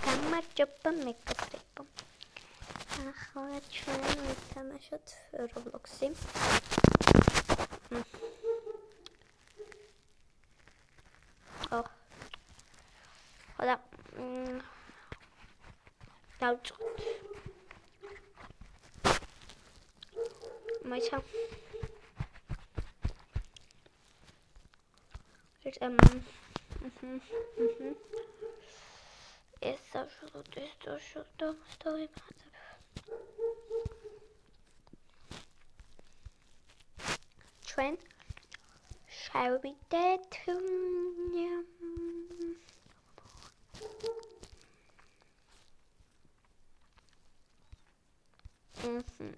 გამარჯობა მეგობრებო. ახლა ჩვენ ვითამაშოთ Roblox-ი. ხოდა დავწყოთ. მაიცა. ეს ჩვენ შევიდეთ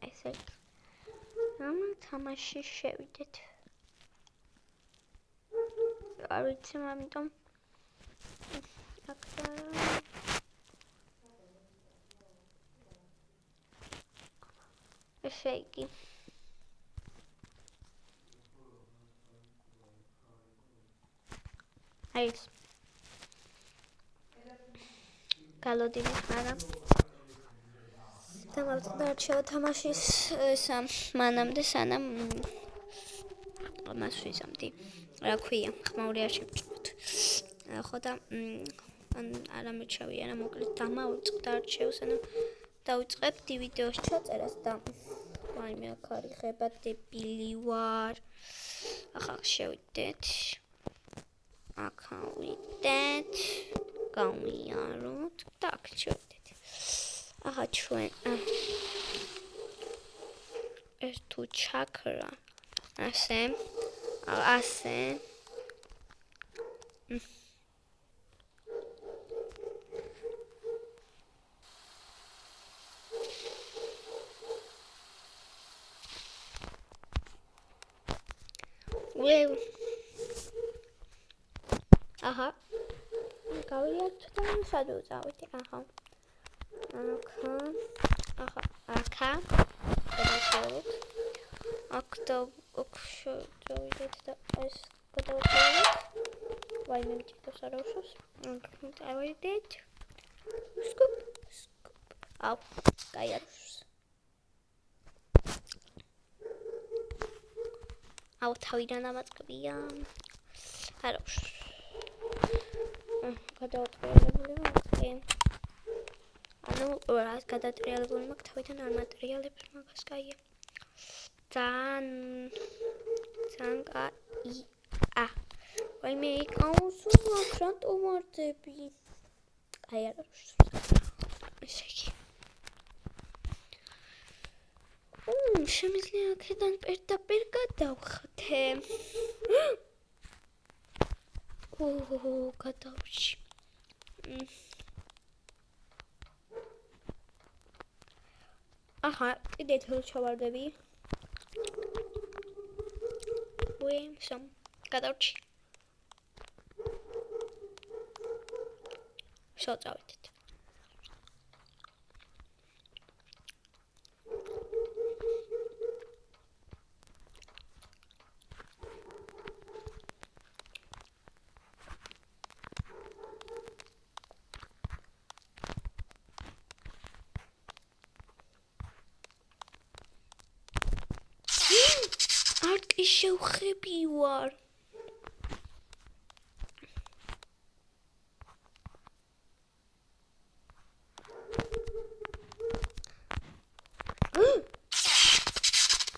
ესე ამ თამაში შევიდეთ. არ ვიცი, ამიტომ ესე იგი ეს გალოდინი ხარა დავწყდა თამაშის მანამდე სანამ მას ვიზამდი. რა ქვია, ხმაური არ შევჭროთ. ხოდა არამედ შევიარა, მოკლედ დამავწყდა არჩევს, ანუ დავიწყებდი ვიდეოს ჩაწერას და ვაიმე აქ არ იღება, დებილი ვარ. ახლა შევიდეთ. აქ ავიდეთ. გავიაროთ და აქ შევიდეთ. ახლა ჩვენ ეს თუ ჩაქრა ასე aha გავიართ და სად ვწავით. ახლა შევიდეთ და ეს გადავწევთ. ვაიმე მჭიდავს არ უშავს. წავიდეთ. სკუპ. აუ, გაიაროს. აუ, თავიდან ამაწყებია. არ უშავს. გადავატრიალებული მაქვს. ანუ რას გადატრიალებული მაქვს, თავიდან არ მატერიალებს მაგას კაია. ძალიან კაია. ვაიმე იკაოს აქ ტომატები. აი არ არის. ესე იგი. შემიძლია აქედან პირდაპირ გადავხდე. გადავში. ახლა კიდე თელ ჩავარდები. სამ გადავში. შევწავიდეთ. არტი შევხები ვარ.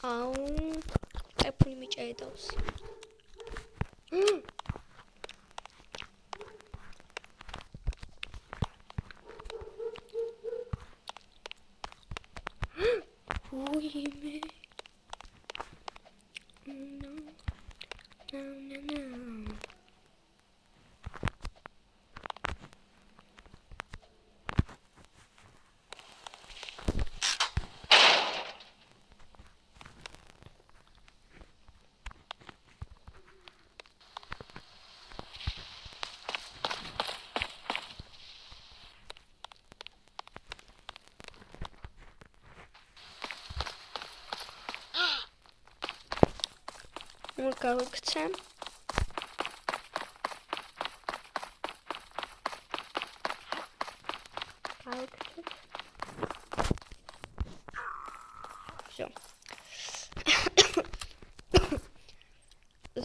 აუ, ტელეფონი მიჭედავს. ვაიმე. No. გავიქცე. გავიქცეთ. Всё.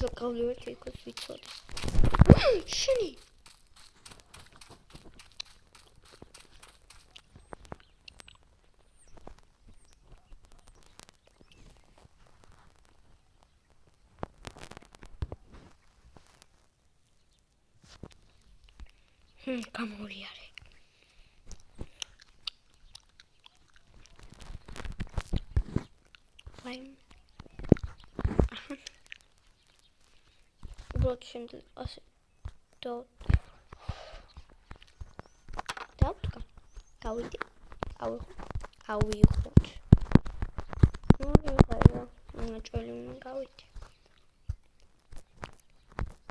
ზოგადად იქოს ვიცოდი. შენი გამორიარე. ვაი. უბრალოდ შემდეგ ასე დავდგა. გავიდი. ავიღოთ. ნუ ვიღალა. მაჭველი გავიდი.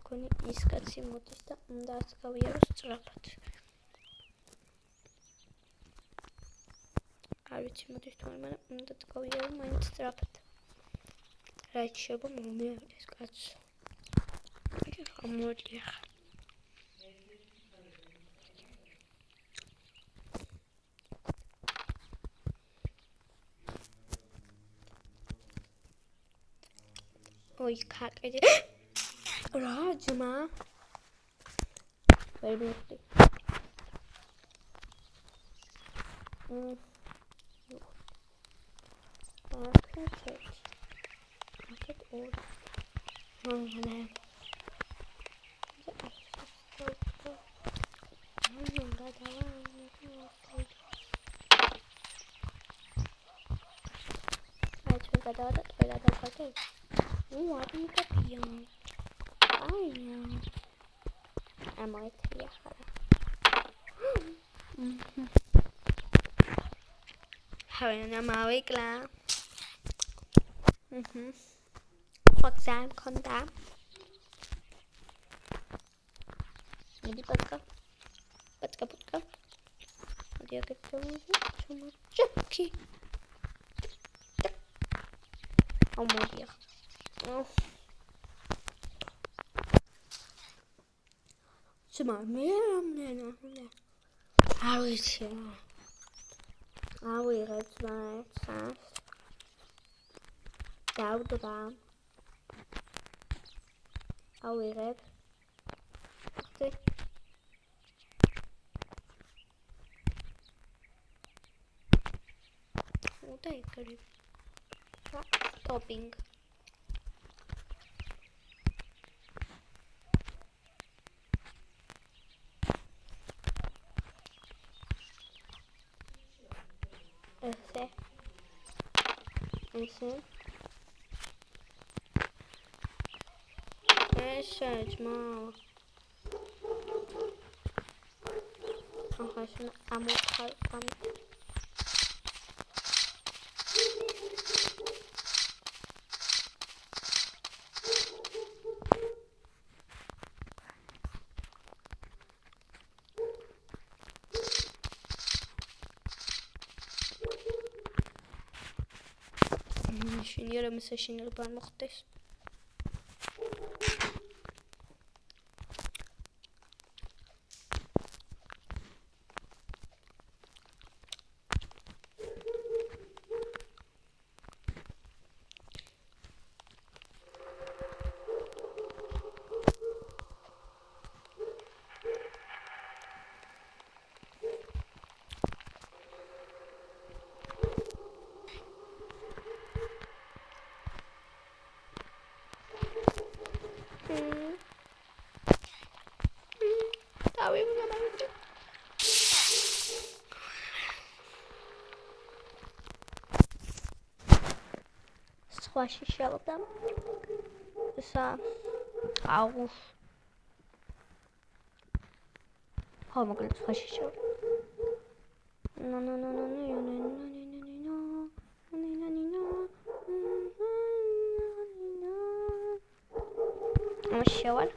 კონი ის კაცი მოდის და უნდა ას გავიაროს სწრაფად. არ ვიცი მოდის თუ არა, მაგრამ უნდა გავიარო მაინც სწრაფად. რაც შეიძლება მომიარდეს კაცს. ამოდია. ой, კაკედი. რა ძმა? ვერ მივხვდი. აქეთ ორი. გადავადა ყველა დავხატე. არ მიგაფია. აია. ამოეთია ხარა. ჰავენა მავიკლა. ხოთამ კონდა. მიდი პატკა. მოდი აქეთ ჩამოჭი. ამოდია. ძმა მე ამნენა. არ ვიცი. ავიღე ძმა ერთს. დავდვა. ავიღებ. და იგრი. Topping. Ese ძმა. ახლა შენ ამოხალ. შინიერა მსაშინელება არ მოხდეს. სხვაში შევდა. ესა აუ. ხო, მოკლედ სხვაში შევდა. შევალ.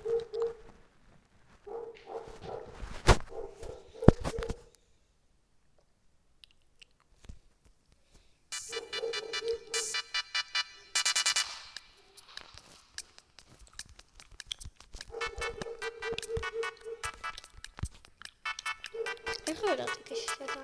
ეხლა რა თქეშია და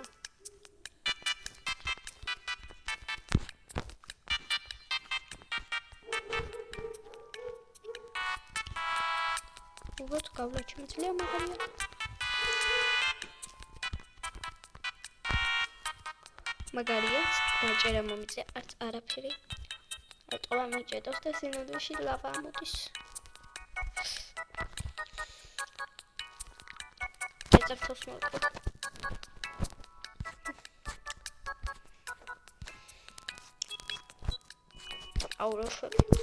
უბრალოდ გავლა შემიძლია მაგარია მაგარია დაჭერა მომიწე არც არაფერი ეტყობა მიჭედავს და სინამდვილეში ლავა ამოდის ეწერთოს მოვყო აუროშვები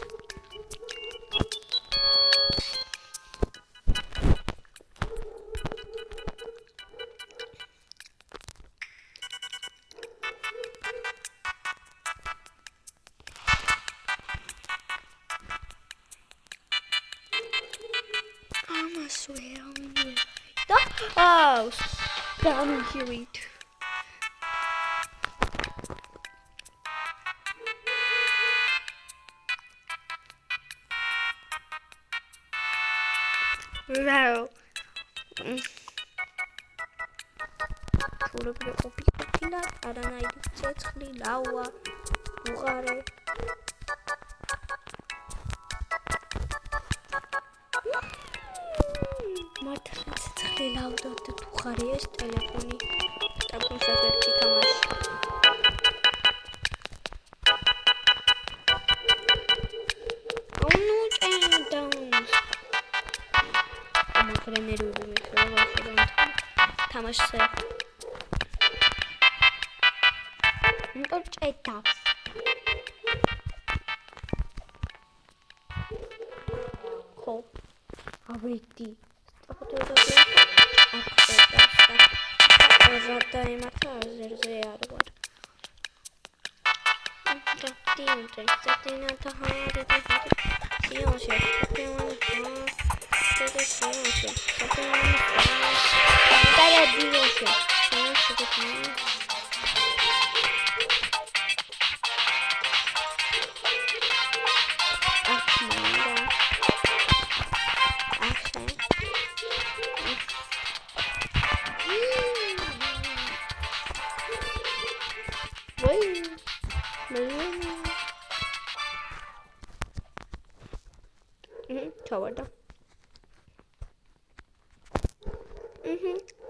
Oh, damn it. Wow. Pura opila aranaydi cetxli lawa uğare ლავდა და უღარი ეს ტელეფონი ტელეფონს ერთი თამაში ну ჭენდაუნს ამაგრენერული მექრება შეიძლება თამაშზე ნუ ჭედავს ხო ავედი Rata e matare zero. Dinte, statina tahare de Sionse, statina de Sionse, statina Dale Sionse, Sionse de ჩავარდა.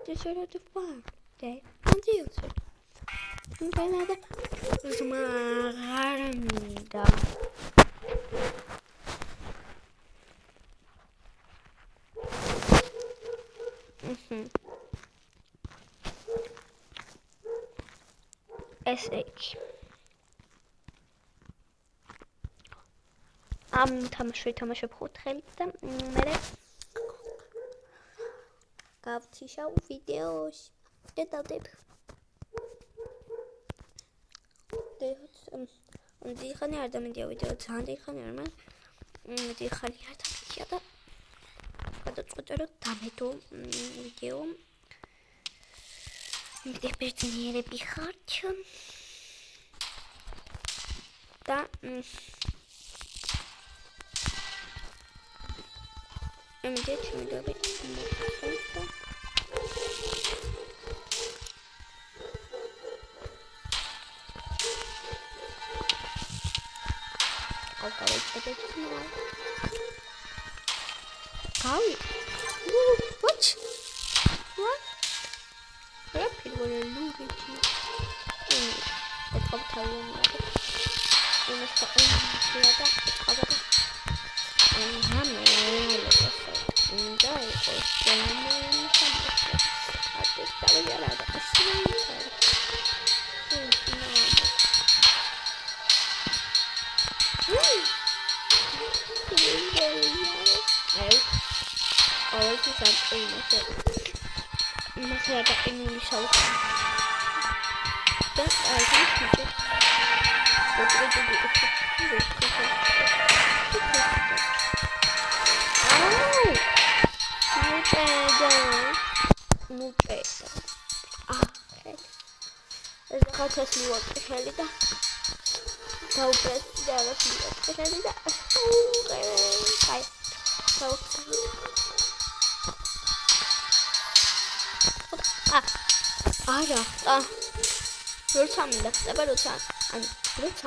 Decided to farm. They continued. Canada is Margarida. SH. თამაშობ ხუთხელით და მე გავთიშავ ვიდეოს და დავდებ დიხანი არ დამედია ვიდეო ძალიან დიხანი არ მან დიხანი არ დამედია და გადაწყვეტე რომ დამედო ვიდეო მე ბერძნიერები ხართ და I'm getting a bit more. I'll go a bit more. How? What? What? Rapid will lose it. Let's go tell you. We must go in here. Enjoy for filming I just got to get out of the screen. Always something must have got in the show. That's I think Nu c'è. Faccio sliwot helida. Tau prestare sliwot helida. Vai. Tau. არა ხტა როცა მინდა ხტება როცა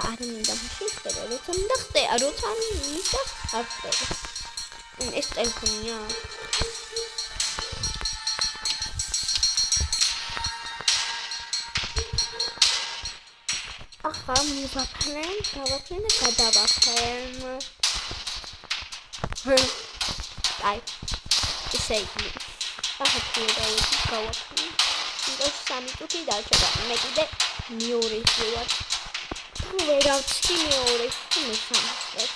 არ მინდა მაშინ ხტება როცა მინდა ხტება როცა მინდა არ ხტება ეს ტელეფონია ახლა მივაფრენ გავაფრენ და გადავახრენ აი ისე იგი ახლა გავაფრენ და სამი წუთი დარჩება მე კიდე მეორე ვარ თუ ვერავჩი მეორე მესამეს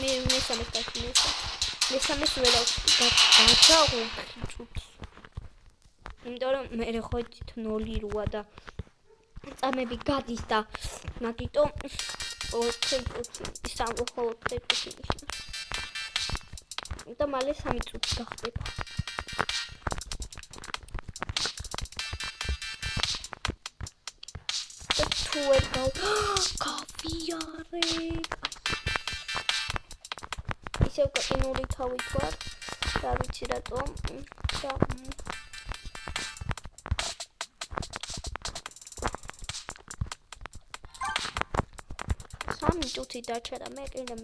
მე მესამეს მესამეს ვერავჩი გაჩა 4 წუთი იმიტომ რომ მე ხო თნოლი როა და წამები გადის და მაგიტომ 4 წუთი ისამო ხო 4 წუთი და მალე 3 წუთი გახდება თუ ვერ გავიარე ისევ კინური თავით ვარ და ვიცი რატომ და სამი წუთი დარჩა და მე კიდე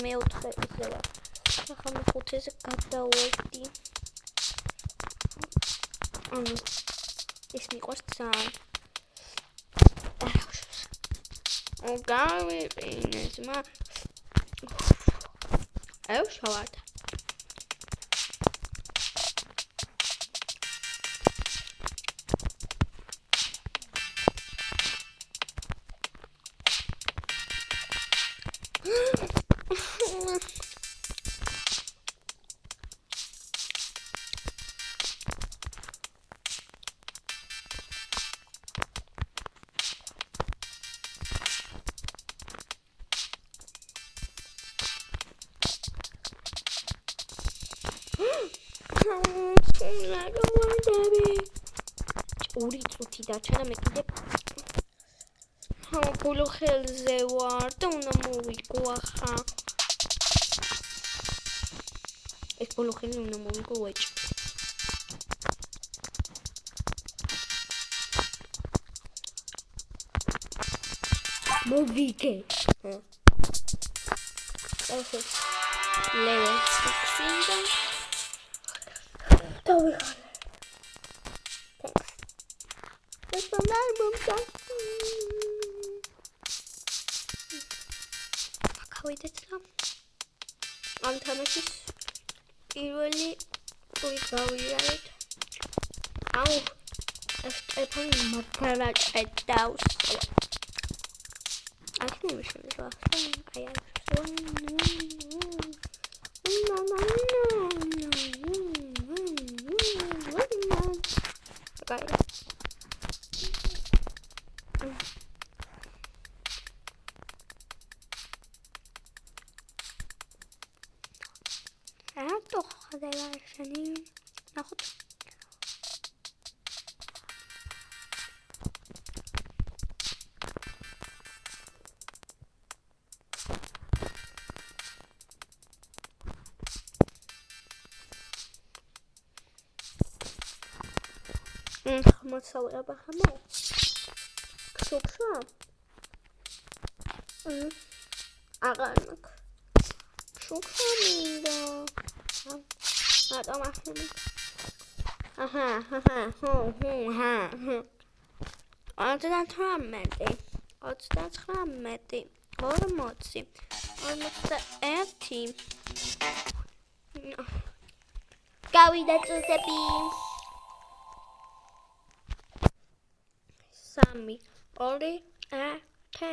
მეოთხე ისე ვარ ახლა მეხუთეზე გადავედი ეს მიყვარს ძალიან გავიყინეს მა შავარდა ორი წუთი დარჩა და მე კიდე ბოლო ხელზე ვარ და უნდა მოვიგო ახლა ეს ბოლო ხელი უნდა მოვიგო ვეჭ მოვიგე ახლა level 16 და ვიხარ გავიდეთ და ამ თამაშის პირველი გავიარეთ აუ ეს ტელეფონი მაგარა ჭედავს აქ ნიმუშია აი toch gedaan zijn nou goed moet zo hebben gemaakt zoek zo eigenlijk zoek zo minder dan mag je niet als dat gaan met die hormotie de team გავიდეთ წუთები სამი ორი ერთი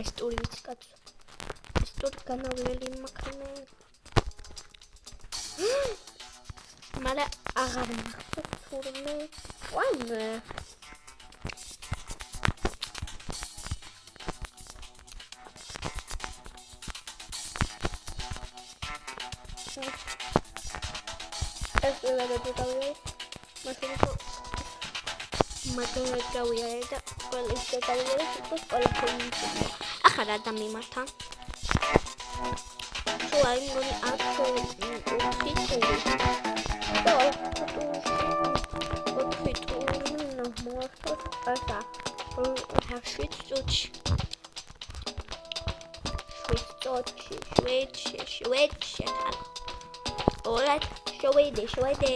история вытекает. История канавлели макраме. Мала агарна форме. Вайме. ყველაფერი გავიარე. მაგრამ გავიარე და ყველაფერი გავიარე და ყველაფერი. ახლა რა დამიმართა? სულ არის მგონი აქ 4 ტური. და 4 ტური ნახმოვახოთ ასა. Შვიდ წუთში. შვედში. Alright, შვედი.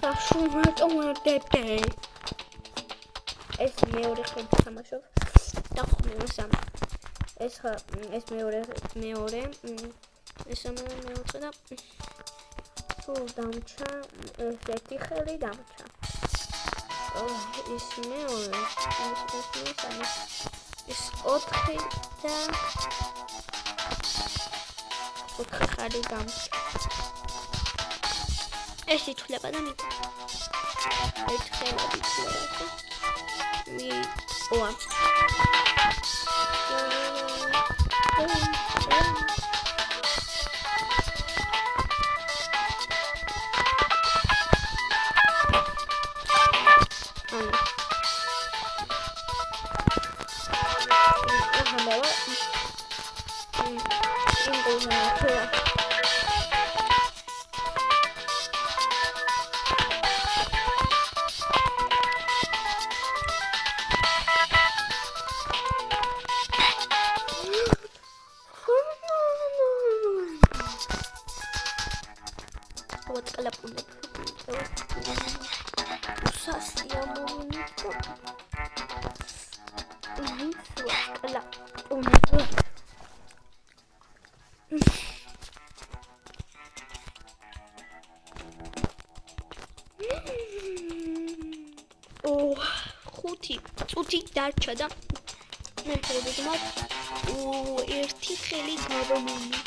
საშუმატომდები. ეს მეორე ხედი თამაშობ. და ხმასამ. ეს მეორე ეს მეოთხე და სულ დამჭა ეს ერთი ხელი დამჭა. ის მეორე ეს 4 და 4 ხელი დამჭა. ეს ითვლება და მით ერთხელ ითვლება. ოა what kalapulip usasya movinito ხუთი წუთი დარჩა და მე პრობლემად ერთი ხელი გავამონი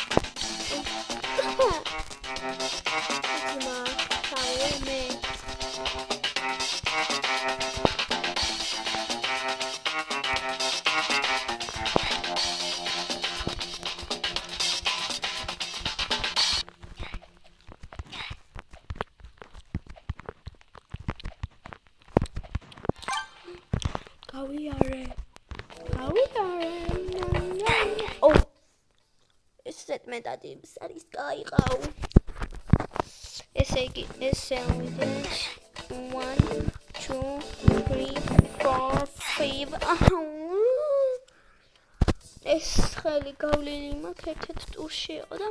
გავიარე ესეთ მეტად ის არის გაიყავ ესე იგი ესე ვიდეთ 1 2 3 4 5 ეს ხელი გავლილი მაქვს ერთ-ერთ ტურში იყო და